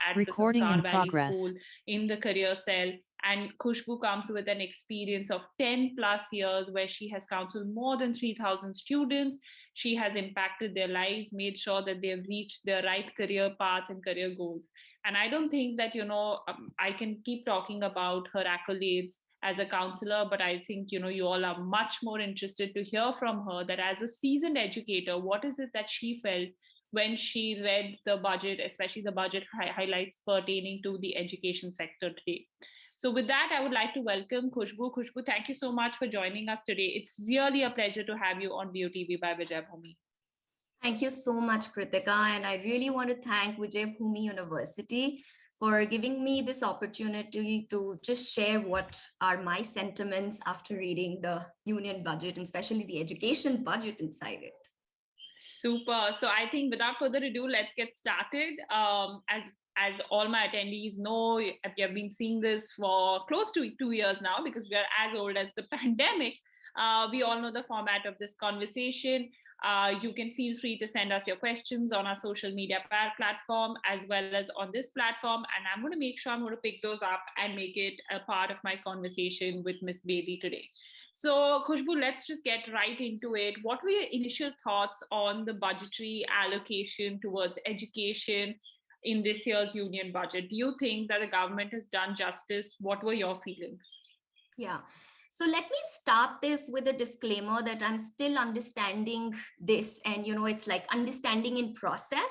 at the Recording in Sanskaar Valley progress. School in the career cell. And Khushboo comes with an experience of 10 plus years where she has counseled more than 3,000 students. She has impacted their lives, made sure that they have reached their right career paths and career goals. And I don't think that, I can keep talking about her accolades as a counselor, but I think, you all are much more interested to hear from her that as a seasoned educator, what is it that she felt when she read the budget, especially the budget highlights pertaining to the education sector today. So with that, I would like to welcome Khushboo. Khushboo, thank you so much for joining us today. It's really a pleasure to have you on VUTV by Vijaybhoomi. Thank you so much, Kritika. And I really want to thank Vijaybhoomi University for giving me this opportunity to just share what are my sentiments after reading the union budget, and especially the education budget inside it. Super. So I think without further ado, let's get started. As all my attendees know, we have been seeing this for close to 2 years now because we are as old as the pandemic. We all know the format of this conversation. You can feel free to send us your questions on our social media platform as well as on this platform. And I'm going to make sure I'm going to pick those up and make it a part of my conversation with Ms. Bedi today. So Khushboo, let's just get right into it. What were your initial thoughts on the budgetary allocation towards education in this year's union budget? Do you think that the government has done justice? What were your feelings? Yeah. So let me start this with a disclaimer that I'm still understanding this. And, it's like understanding in process,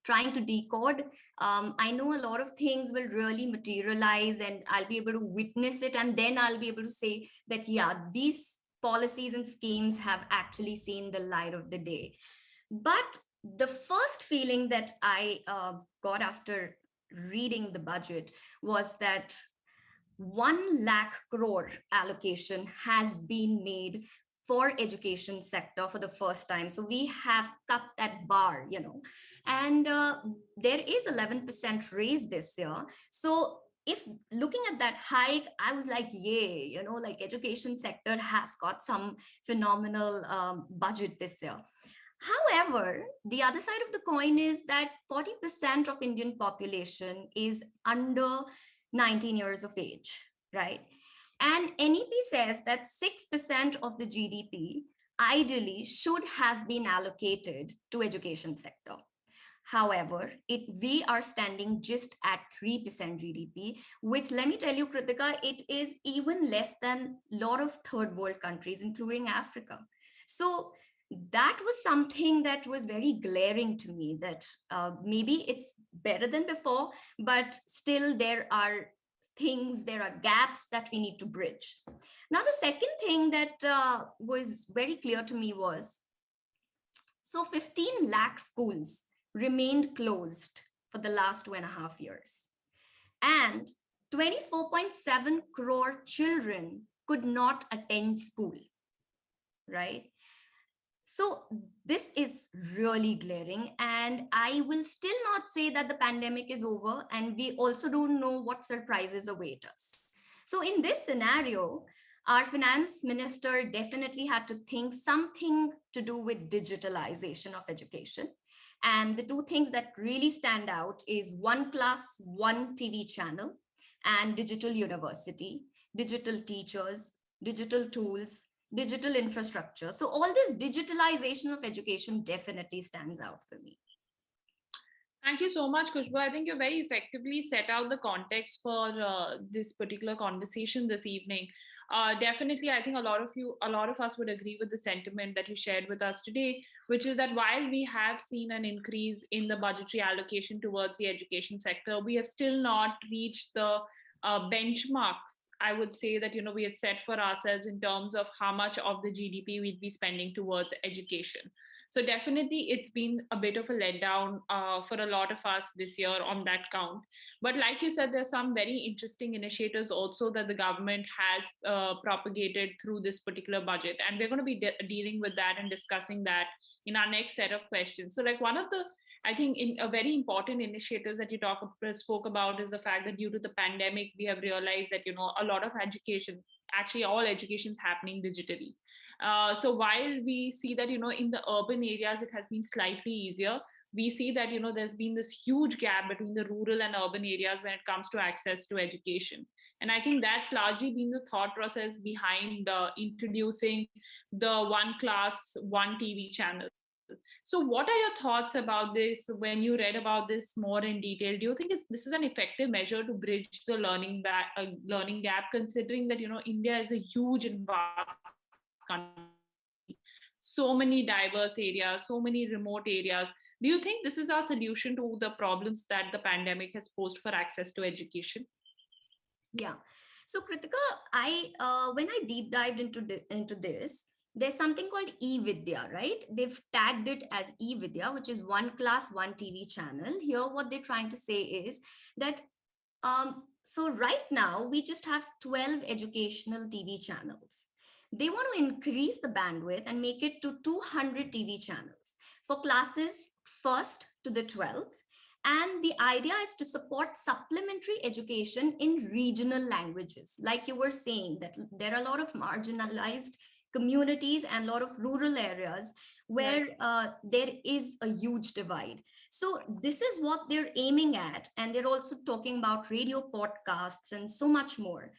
trying to decode. I know a lot of things will really materialize and I'll be able to witness it. And then I'll be able to say that, yeah, these policies and schemes have actually seen the light of the day. But the first feeling that I got after reading the budget was that 1 lakh crore allocation has been made for education sector for the first time. So we have cut that bar, and there is 11% raise this year. So if looking at that hike, I was like, yay, like education sector has got some phenomenal budget this year. However, the other side of the coin is that 40% of Indian population is under 19 years of age, right? And NEP says that 6% of the GDP ideally should have been allocated to education sector. However, we are standing just at 3% GDP, which, let me tell you, Kritika, it is even less than a lot of third world countries, including Africa. So that was something that was very glaring to me, that maybe it's better than before, but still there are gaps that we need to bridge. Now, the second thing that was very clear to me was, so 15 lakh schools remained closed for the last 2.5 years. And 24.7 crore children could not attend school, right? So this is really glaring, and I will still not say that the pandemic is over, and we also don't know what surprises await us. So in this scenario, our finance minister definitely had to think something to do with digitalization of education. And the two things that really stand out is 1+1 TV channel and digital university, digital teachers, digital tools, digital infrastructure. So all this digitalization of education definitely stands out for me. Thank you so much, Khushboo. I think you very effectively set out the context for this particular conversation this evening. Definitely, I think a lot of us would agree with the sentiment that you shared with us today, which is that while we have seen an increase in the budgetary allocation towards the education sector, we have still not reached the benchmarks, I would say, that we had set for ourselves in terms of how much of the GDP we'd be spending towards education. So definitely it's been a bit of a letdown for a lot of us this year on that count. But like you said, there's some very interesting initiatives also that the government has propagated through this particular budget. And we're going to be dealing with that and discussing that in our next set of questions. So like one of the, I think, in a very important initiatives that you spoke about is the fact that due to the pandemic, we have realized that, a lot of education, actually all education is happening digitally. So while we see that, in the urban areas, it has been slightly easier, we see that, there's been this huge gap between the rural and urban areas when it comes to access to education. And I think that's largely been the thought process behind introducing the one class, one TV channel. So, what are your thoughts about this when you read about this more in detail? Do you think this is an effective measure to bridge the learning gap, considering that India is a huge and vast country, so many diverse areas, so many remote areas? Do you think this is our solution to the problems that the pandemic has posed for access to education? Yeah. So Kritika, when I deep dived into this, there's something called e-Vidya, right? They've tagged it as e-Vidya, which is one class, one TV channel. Here, what they're trying to say is that so right now we just have 12 educational TV channels. They want to increase the bandwidth and make it to 200 TV channels for classes 1st to the 12th. And the idea is to support supplementary education in regional languages. Like you were saying, that there are a lot of marginalized communities and a lot of rural areas where there is a huge divide. So this is what they're aiming at. And they're also talking about radio podcasts and so much more.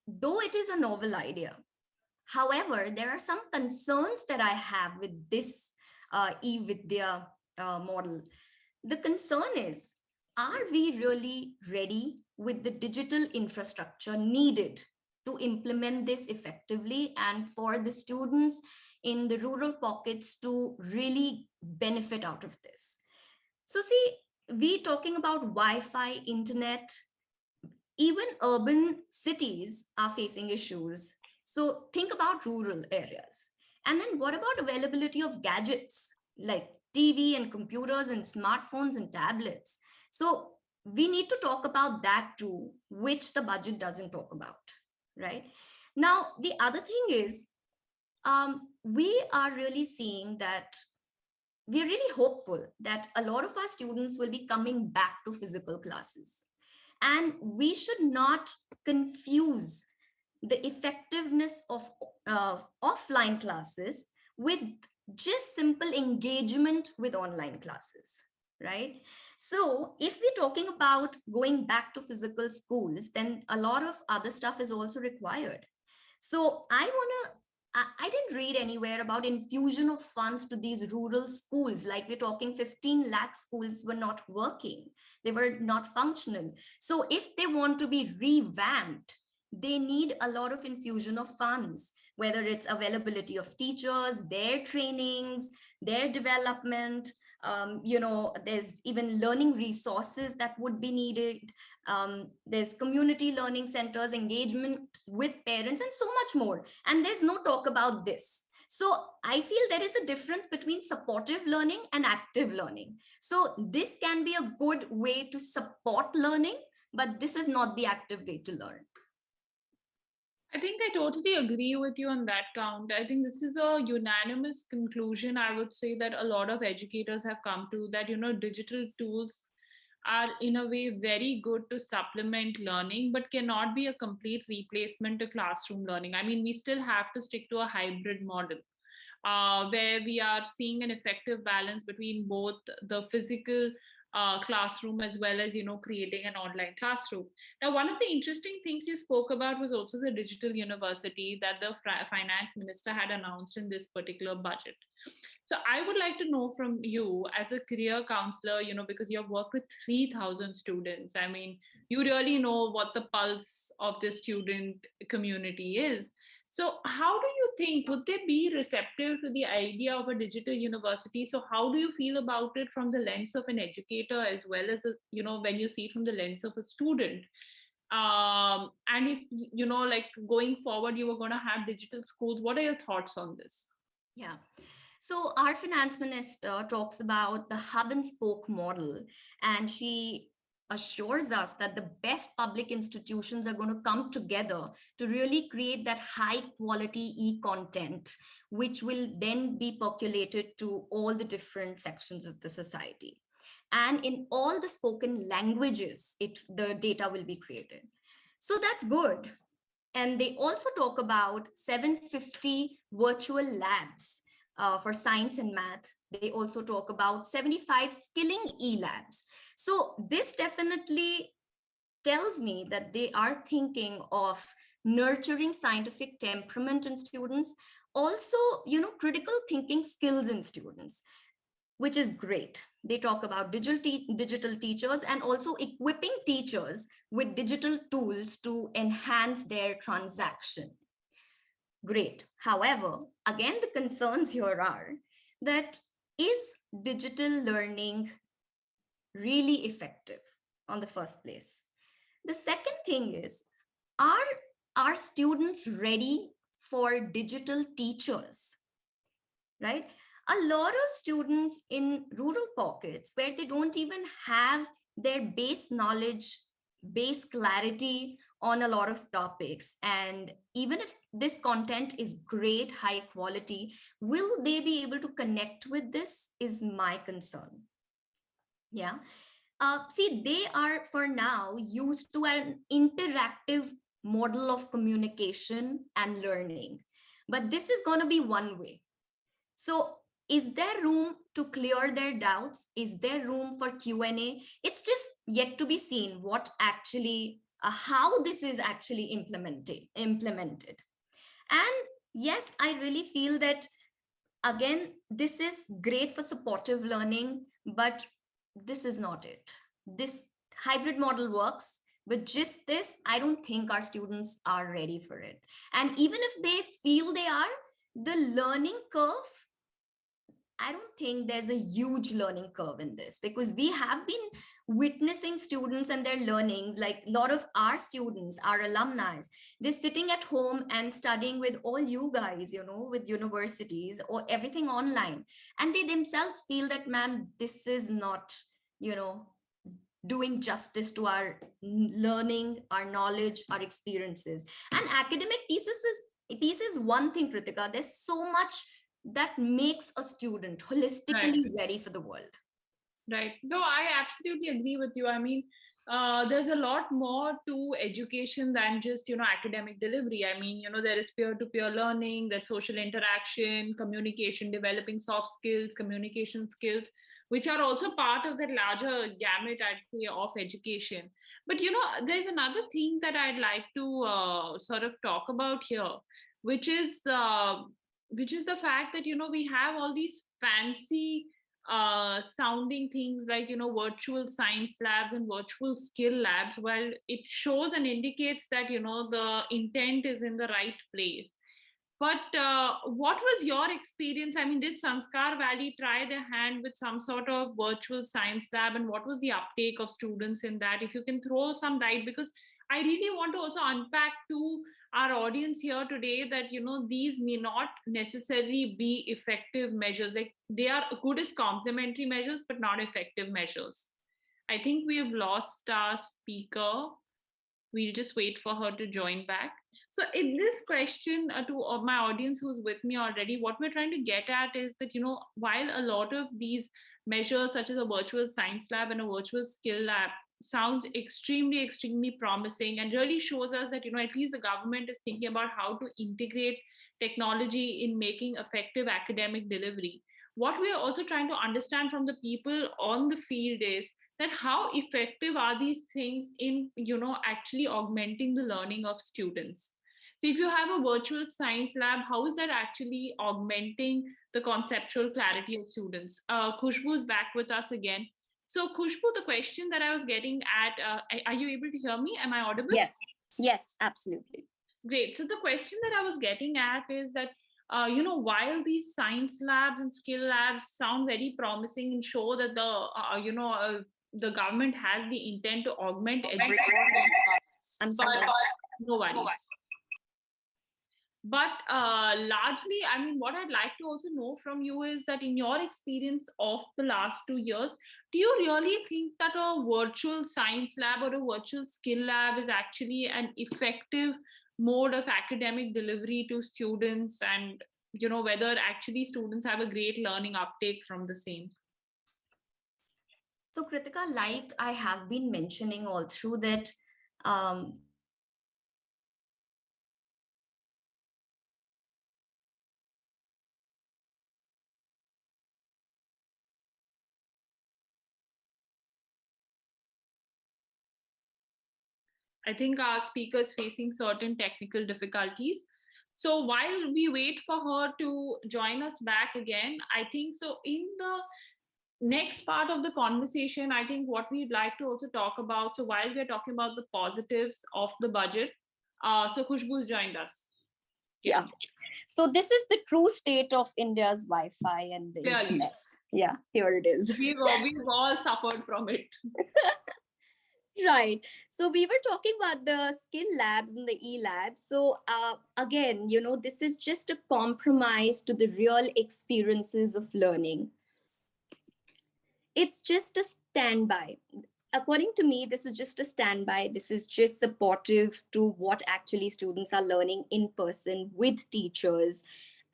Though it is a novel idea, however, there are some concerns that I have with this e-Vidya model. The concern is, are we really ready with the digital infrastructure needed to implement this effectively and for the students in the rural pockets to really benefit out of this? So see, we talking about Wi-Fi, internet, even urban cities are facing issues. So think about rural areas. And then what about availability of gadgets like TV and computers and smartphones and tablets? So we need to talk about that too, which the budget doesn't talk about, right? Now, the other thing is, we are really seeing that we're really hopeful that a lot of our students will be coming back to physical classes. And we should not confuse the effectiveness of offline classes with just simple engagement with online classes, right? So if we're talking about going back to physical schools, then a lot of other stuff is also required. So I didn't read anywhere about infusion of funds to these rural schools. Like we're talking 15 lakh schools were not working. They were not functional. So if they want to be revamped, they need a lot of infusion of funds, whether it's availability of teachers, their trainings, their development. There's even learning resources that would be needed. There's community learning centers, engagement with parents, and so much more. And there's no talk about this. So I feel there is a difference between supportive learning and active learning. So this can be a good way to support learning, but this is not the active way to learn. I think I totally agree with you on that count. I think this is a unanimous conclusion. I would say that a lot of educators have come to that, digital tools are in a way very good to supplement learning, but cannot be a complete replacement to classroom learning. I mean, we still have to stick to a hybrid model. Where we are seeing an effective balance between both the physical classroom as well as creating an online classroom. Now, one of the interesting things you spoke about was also the digital university that the finance minister had announced in this particular budget. So I would like to know from you as a career counselor, because you have worked with 3,000 students. I mean, you really know what the pulse of the student community is. So how do you think, would they be receptive to the idea of a digital university? So how do you feel about it from the lens of an educator as well as, when you see it from the lens of a student? And if, like going forward, you were going to have digital schools, what are your thoughts on this? Yeah. So our finance minister talks about the hub and spoke model, and she assures us that the best public institutions are going to come together to really create that high quality e-content, which will then be percolated to all the different sections of the society. And in all the spoken languages, the data will be created. So that's good. And they also talk about 750 virtual labs for science and math. They also talk about 75 skilling e-labs. So this definitely tells me that they are thinking of nurturing scientific temperament in students, also, critical thinking skills in students, which is great. They talk about digital teachers and also equipping teachers with digital tools to enhance their transaction. Great. However, again, the concerns here are that is digital learning really effective on the first place? The second thing is, are students ready for digital teachers, right? A lot of students in rural pockets where they don't even have their base knowledge, base clarity on a lot of topics. And even if this content is great, high quality, will they be able to connect with this is my concern. Yeah. See, they are for now used to an interactive model of communication and learning, but this is going to be one way. So is there room to clear their doubts? Is there room for Q&A? It's just yet to be seen what actually, how this is actually implemented. And yes, I really feel that, again, this is great for supportive learning, but this is not it. This hybrid model works, but just this, I don't think our students are ready for it. And even if they feel they are, the learning curve, I don't think there's a huge learning curve in this, because we have been witnessing students and their learnings, like a lot of our students, our alumni, they're sitting at home and studying with all you guys, with universities or everything online. And they themselves feel that, ma'am, this is not, doing justice to our learning, our knowledge, our experiences. And academic piece is one thing, Kritika. There's so much that makes a student holistically ready for the world. Right. No, I absolutely agree with you. I mean, there's a lot more to education than just, academic delivery. I mean, there is peer-to-peer learning, there's social interaction, communication, developing soft skills, communication skills, which are also part of that larger gamut, I'd say, of education. But, there's another thing that I'd like to sort of talk about here, which is the fact that, we have all these fancy sounding things like virtual science labs and virtual skill labs. Well, it shows and indicates that the intent is in the right place. But what was your experience? I mean, did Sanskaar Valley try their hand with some sort of virtual science lab, and what was the uptake of students in that? If you can throw some light, because I really want to also unpack to our audience here today that these may not necessarily be effective measures. Like, they are good as complementary measures but not effective measures. I think we have lost our speaker. We'll just wait for her to join back. So in this question to my audience who's with me already, what we're trying to get at is that while a lot of these measures such as a virtual science lab and a virtual skill lab sounds extremely promising and really shows us that at least the government is thinking about how to integrate technology in making effective academic delivery, what we are also trying to understand from the people on the field is that how effective are these things in actually augmenting the learning of students. So if you have a virtual science lab, how is that actually augmenting the conceptual clarity of students? Khushboo is back with us again. So Khushboo, the question that I was getting at, are you able to hear me? Am I audible? Yes, absolutely. Great. So the question that I was getting at is that, while these science labs and skill labs sound very promising and show that the government has the intent to augment education, no worries. But largely, I mean, what I'd like to also know from you is that in your experience of the last 2 years, do you really think that a virtual science lab or a virtual skill lab is actually an effective mode of academic delivery to students, and whether actually students have a great learning uptake from the same? So Kritika, like I have been mentioning all through that, I think our speaker is facing certain technical difficulties. So while we wait for her to join us back again, I think so in the next part of the conversation, I think what we'd like to also talk about. So while we're talking about the positives of the budget, so Khushboo's joined us. Yeah. So this is the true state of India's Wi-Fi and the Clearly. internet. Yeah, here it is. We've all suffered from it. Right. So we were talking about the skill labs and the e-labs. So again, this is just a compromise to the real experiences of learning. It's just a standby. According to me, this is just a standby. This is just supportive to what actually students are learning in person with teachers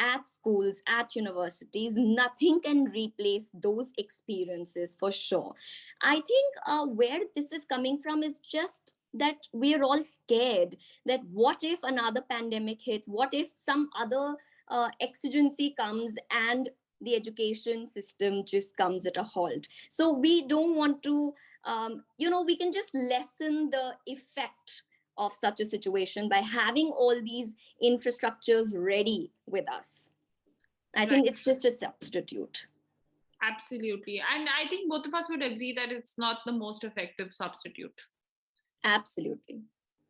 at schools, at universities. Nothing can replace those experiences for sure. I think where this is coming from is just that we're all scared that what if another pandemic hits? What if some other exigency comes and the education system just comes at a halt? So we don't want to, we can just lessen the effect of such a situation by having all these infrastructures ready with us. I think it's just a substitute. Absolutely. And I think both of us would agree that it's not the most effective substitute. Absolutely.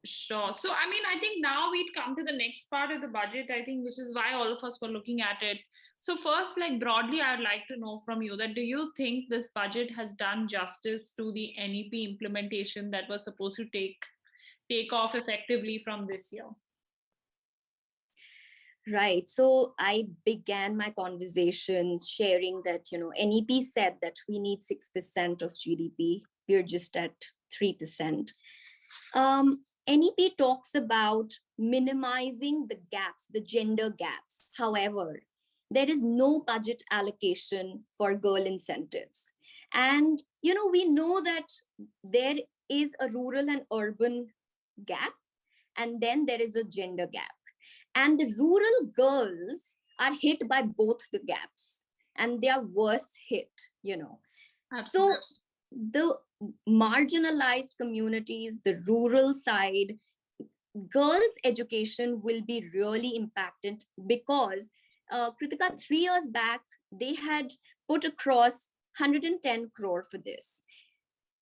Sure. So, I mean, I think now we'd come to the next part of the budget, I think, which is why all of us were looking at it. So first, like broadly, I'd like to know from you that do you think this budget has done justice to the NEP implementation that was supposed to take off effectively from this year? Right. So I began my conversation sharing that, NEP said that we need 6% of GDP. We're just at 3%. NEP talks about minimizing the gaps, the gender gaps. However, there is no budget allocation for girl incentives. And, we know that there is a rural and urban gap, and then there is a gender gap. And the rural girls are hit by both the gaps, and they are worse hit, Absolutely. So the marginalized communities, the rural side, girls' education will be really impacted because Kritika, 3 years back, they had put across 110 crore for this.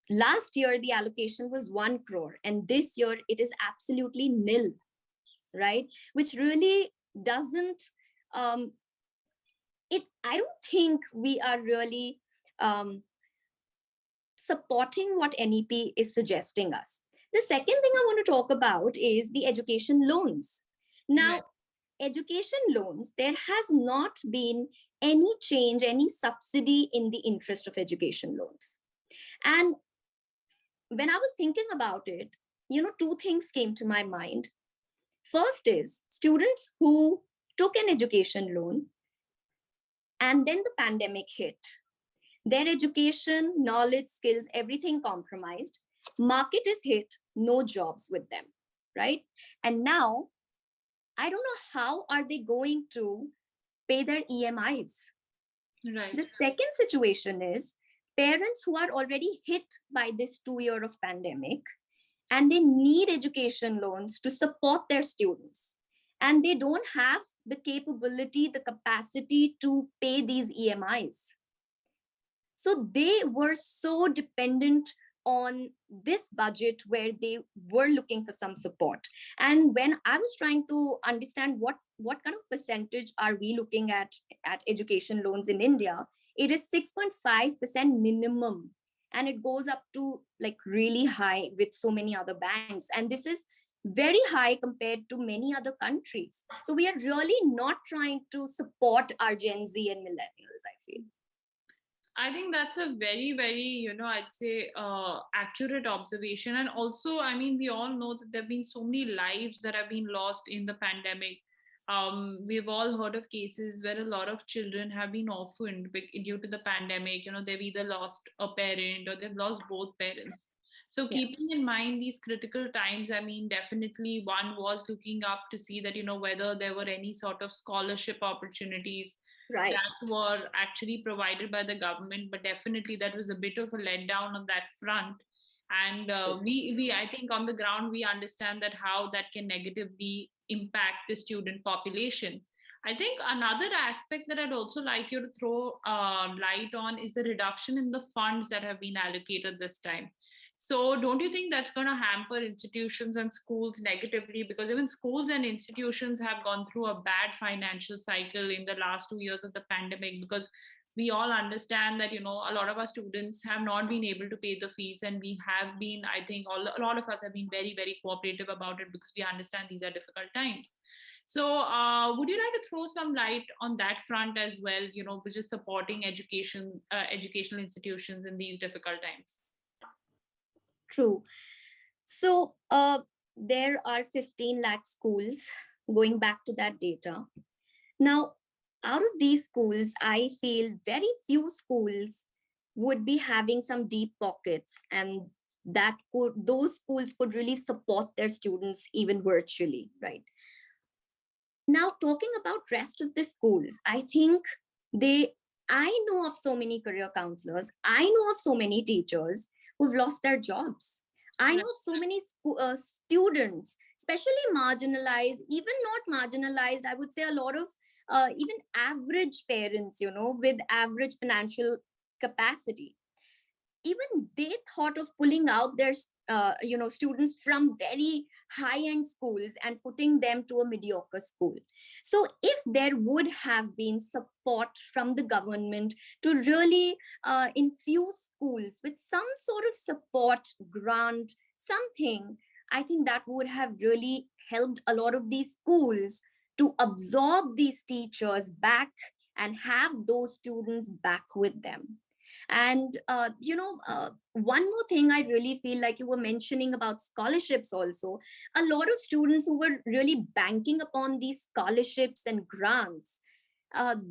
Last year, the allocation was 1 crore, and this year it is absolutely nil, right? Which really doesn't, I don't think we are really supporting what NEP is suggesting us. The second thing I want to talk about is the education loans. Now, education loans, there has not been any change, any subsidy in the interest of education loans. And when I was thinking about it, 2 things came to my mind. First is students who took an education loan and then the pandemic hit. Their education, knowledge, skills, everything compromised. Market is hit, no jobs with them, right? And now, I don't know how are they going to pay their EMIs. Right. The second situation is parents who are already hit by this 2 year of pandemic, and they need education loans to support their students. And they don't have the capability, the capacity to pay these EMIs. So they were so dependent on this budget where they were looking for some support. And when I was trying to understand what kind of percentage are we looking at education loans in India, it is 6.5% minimum. And it goes up to like really high with so many other banks. And this is very high compared to many other countries. So we are really not trying to support our Gen Z and millennials, I feel. I think that's a very, very, I'd say accurate observation. And also, I mean, we all know that there have been so many lives that have been lost in the pandemic. We've all heard of cases where a lot of children have been orphaned due to the pandemic. They've either lost a parent or they've lost both parents. So keeping in mind these critical times, I mean, definitely one was looking up to see that, whether there were any sort of scholarship opportunities that were actually provided by the government, but definitely that was a bit of a letdown on that front. And we I think on the ground we understand that how that can negatively impact the student population. I think another aspect that I'd also like you to throw light on is the reduction in the funds that have been allocated this time. So don't you think that's going to hamper institutions and schools negatively? Because even schools and institutions have gone through a bad financial cycle in the last 2 years of the pandemic, because we all understand that, a lot of our students have not been able to pay the fees, and we have been, I think a lot of us have been very, very cooperative about it, because we understand these are difficult times. So would you like to throw some light on that front as well, which is supporting education, educational institutions in these difficult times? True. So there are 15 lakh schools, going back to that data. Now, out of these schools, I feel very few schools would be having some deep pockets, and those schools could really support their students even virtually, right? Now, talking about rest of the schools, I think I know of so many career counselors, I know of so many teachers who've lost their jobs. I know of so many students, especially marginalized, even not marginalized, I would say a lot of even average parents, with average financial capacity. Even they thought of pulling out their students from very high-end schools and putting them to a mediocre school. So if there would have been support from the government to really infuse schools with some sort of support grant, something, I think that would have really helped a lot of these schools to absorb these teachers back and have those students back with them. And, one more thing I really feel like you were mentioning about scholarships also, a lot of students who were really banking upon these scholarships and grants,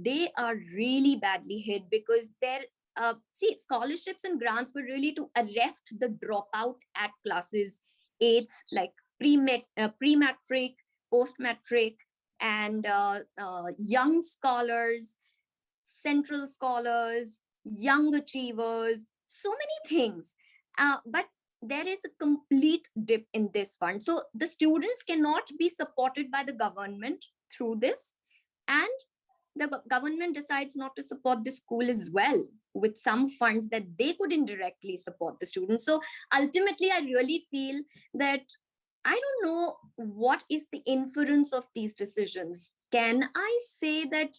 they are really badly hit, because scholarships and grants were really to arrest the dropout at classes 8, like pre-matric, post-matric, and young scholars, central scholars, young achievers, so many things. But there is a complete dip in this fund. So the students cannot be supported by the government through this. And the government decides not to support the school as well with some funds that they could indirectly support the students. So ultimately, I really feel that I don't know what is the inference of these decisions. Can I say that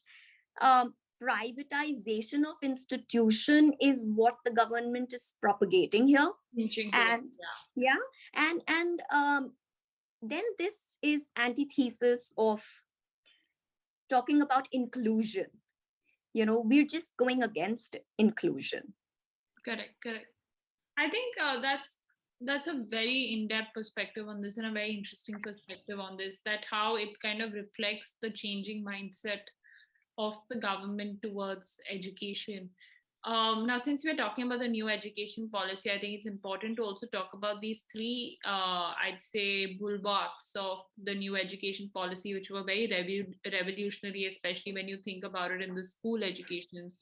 privatization of institution is what the government is propagating here? And then this is antithesis of talking about inclusion. We're just going against inclusion. Correct. I think that's a very in-depth perspective on this, and a very interesting perspective on this, that how it kind of reflects the changing mindset of the government towards education. Now, since we're talking about the new education policy, I think it's important to also talk about these three, I'd say, bulwarks of the new education policy, which were very revolutionary, especially when you think about it in the school education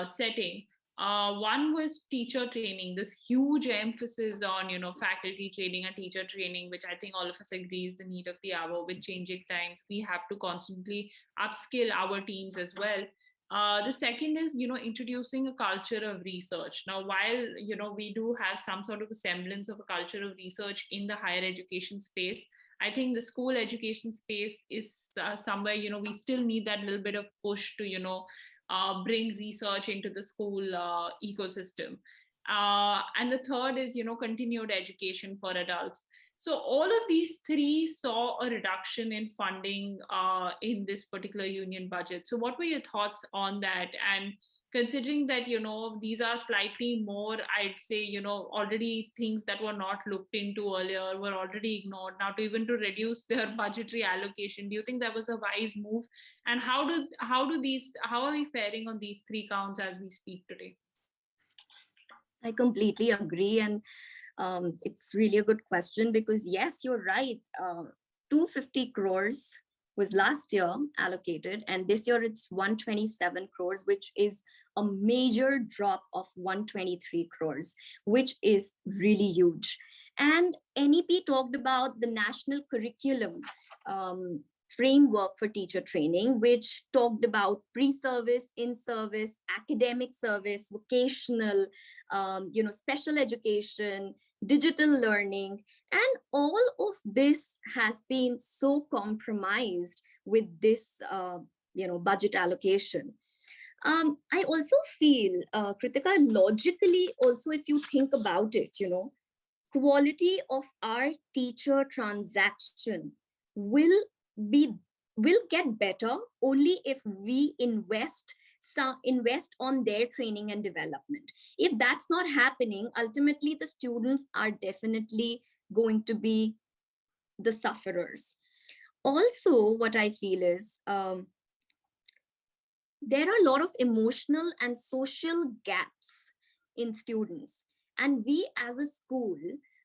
setting. One was teacher training, this huge emphasis on, faculty training and teacher training, which I think all of us agree is the need of the hour. With changing times, we have to constantly upskill our teams as well. The second is, introducing a culture of research. Now, while, we do have some sort of a semblance of a culture of research in the higher education space, I think the school education space is somewhere, we still need that little bit of push to, bring research into the school ecosystem. And the third is, continued education for adults. So all of these three saw a reduction in funding in this particular union budget. So what were your thoughts on that? And considering that, these are slightly more, I'd say, already things that were not looked into earlier, were already ignored. Now, to even to reduce their budgetary allocation, do you think that was a wise move? And how are we faring on these three counts as we speak today? I completely agree. And it's really a good question, because yes, you're right. 250 crores was last year allocated, and this year it's 127 crores, which is a major drop of 123 crores, which is really huge. And NEP talked about the national curriculum framework for teacher training, which talked about pre-service, in-service, academic service, vocational, special education, digital learning, and all of this has been so compromised with this, budget allocation. I also feel, Kritika, logically, also, if you think about it, quality of our teacher transaction will be will get better only if we invest on their training and development. If that's not happening, ultimately the students are definitely going to be the sufferers. Also, what I feel is, there are a lot of emotional and social gaps in students, and we as a school,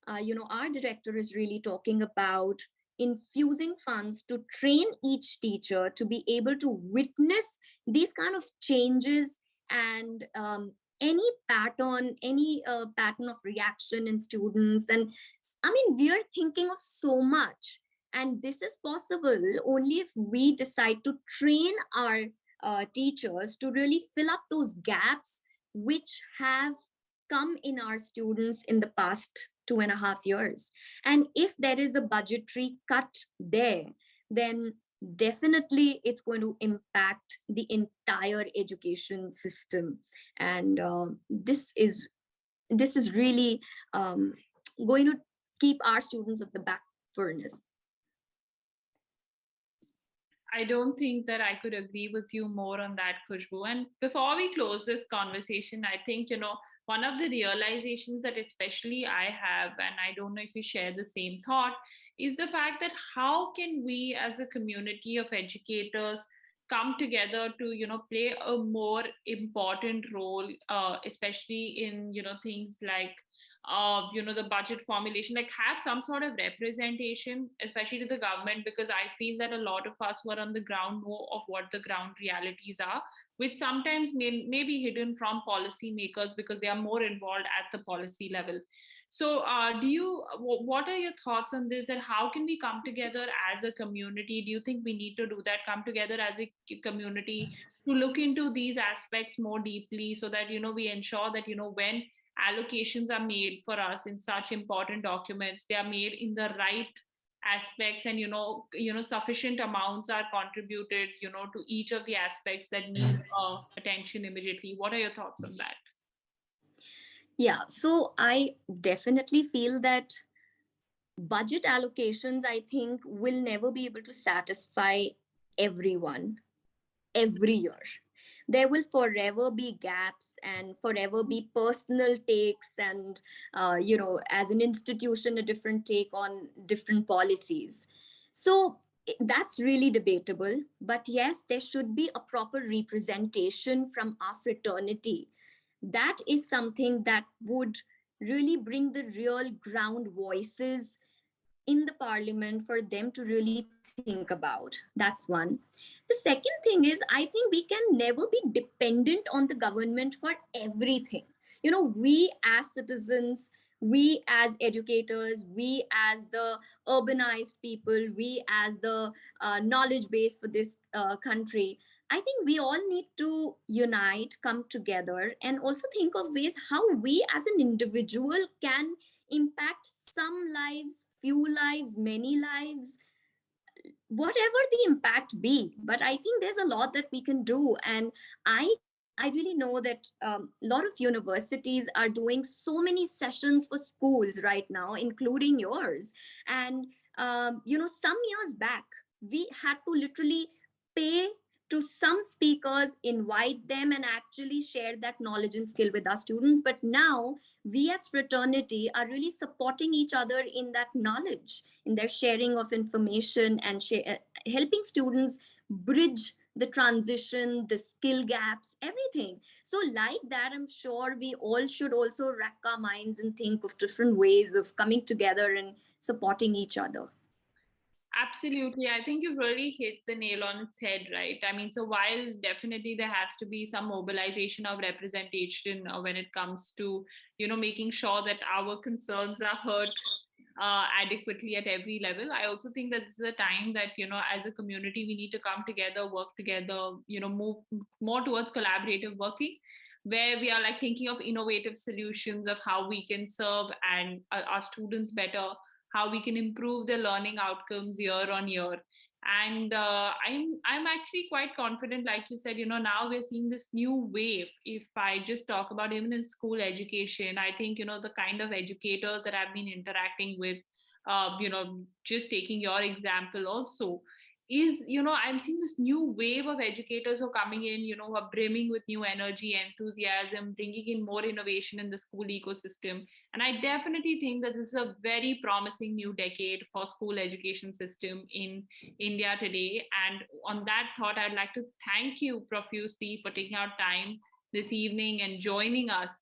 our director is really talking about infusing funds to train each teacher to be able to witness these kind of changes, and any pattern of reaction in students. And I mean, we are thinking of so much, and this is possible only if we decide to train our teachers to really fill up those gaps which have come in our students in the past 2.5 years. And if there is a budgetary cut there, then definitely it's going to impact the entire education system. And this is really going to keep our students at the back burners. I don't think that I could agree with you more on that, Khushboo. And before we close this conversation, I think, one of the realizations that especially I have, and I don't know if you share the same thought, is the fact that how can we as a community of educators come together to, play a more important role, especially in, things like the budget formulation, like have some sort of representation, especially to the government, because I feel that a lot of us who are on the ground know of what the ground realities are, which sometimes may be hidden from policymakers because they are more involved at the policy level. So what are your thoughts on this, that how can we come together as a community? Do you think we need to do that, come together as a community to look into these aspects more deeply, so that we ensure that when allocations are made for us in such important documents, they are made in the right aspects, and sufficient amounts are contributed to each of the aspects that need attention immediately? What are your thoughts on that? Yeah, so I definitely feel that budget allocations, I think, will never be able to satisfy everyone every year. There will forever be gaps and forever be personal takes, and as an institution, a different take on different policies. So that's really debatable. But yes, there should be a proper representation from our fraternity. That is something that would really bring the real ground voices in the parliament for them to really think about. That's one. The second thing is, I think we can never be dependent on the government for everything. We as citizens, we as educators, we as the urbanized people, we as the knowledge base for this country, I think we all need to unite, come together, and also think of ways how we as an individual can impact some lives, few lives, many lives, whatever the impact be. But I think there's a lot that we can do. And I really know that a lot of universities are doing so many sessions for schools right now, including yours. And, some years back, we had to literally pay to some speakers, invite them, and actually share that knowledge and skill with our students. But now we as fraternity are really supporting each other in that knowledge, in their sharing of information, and helping students bridge the transition, the skill gaps, everything. So like that, I'm sure we all should also rack our minds and think of different ways of coming together and supporting each other. Absolutely. I think you've really hit the nail on its head, right? I mean, so while definitely there has to be some mobilization of representation when it comes to, making sure that our concerns are heard adequately at every level. I also think that this is a time that, as a community, we need to come together, work together, move more towards collaborative working, where we are like thinking of innovative solutions of how we can serve and our students better, how we can improve their learning outcomes year on year. And I'm actually quite confident, like you said, now we're seeing this new wave. If I just talk about even in school education, I think, the kind of educators that I've been interacting with, just taking your example also, is, I'm seeing this new wave of educators who are coming in, who are brimming with new energy, enthusiasm, bringing in more innovation in the school ecosystem. And I definitely think that this is a very promising new decade for school education system in India today. And on that thought, I'd like to thank you profusely for taking out time this evening and joining us,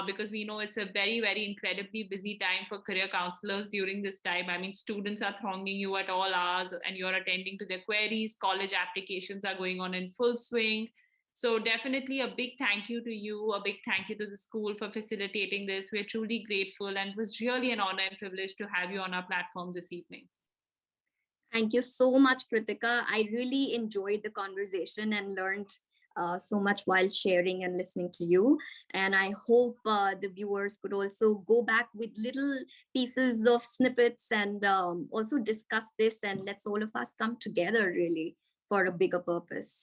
because we know it's a very, very incredibly busy time for career counselors during this time. I mean, students are thronging you at all hours and you're attending to their queries. College applications are going on in full swing. So definitely a big thank you to you, a big thank you to the school for facilitating this. We're truly grateful, and it was really an honor and privilege to have you on our platform this evening. Thank you so much, Kritika. I really enjoyed the conversation and learned so much while sharing and listening to you. And I hope the viewers could also go back with little pieces of snippets and also discuss this, and let's all of us come together really for a bigger purpose.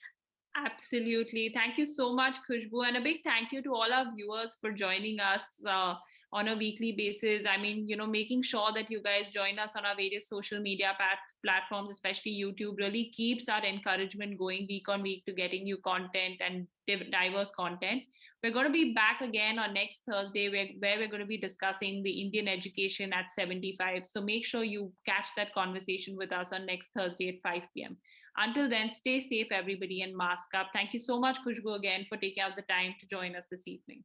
Absolutely. Thank you so much, Khushboo. And a big thank you to all our viewers for joining us on a weekly basis. I mean, making sure that you guys join us on our various social media platforms, especially YouTube, really keeps our encouragement going week on week to getting you content and diverse content. We're going to be back again on next Thursday, where we're going to be discussing the Indian education at 75. So make sure you catch that conversation with us on next Thursday at 5 p.m. Until then, stay safe, everybody, and mask up. Thank you so much, Khushboo, again, for taking out the time to join us this evening.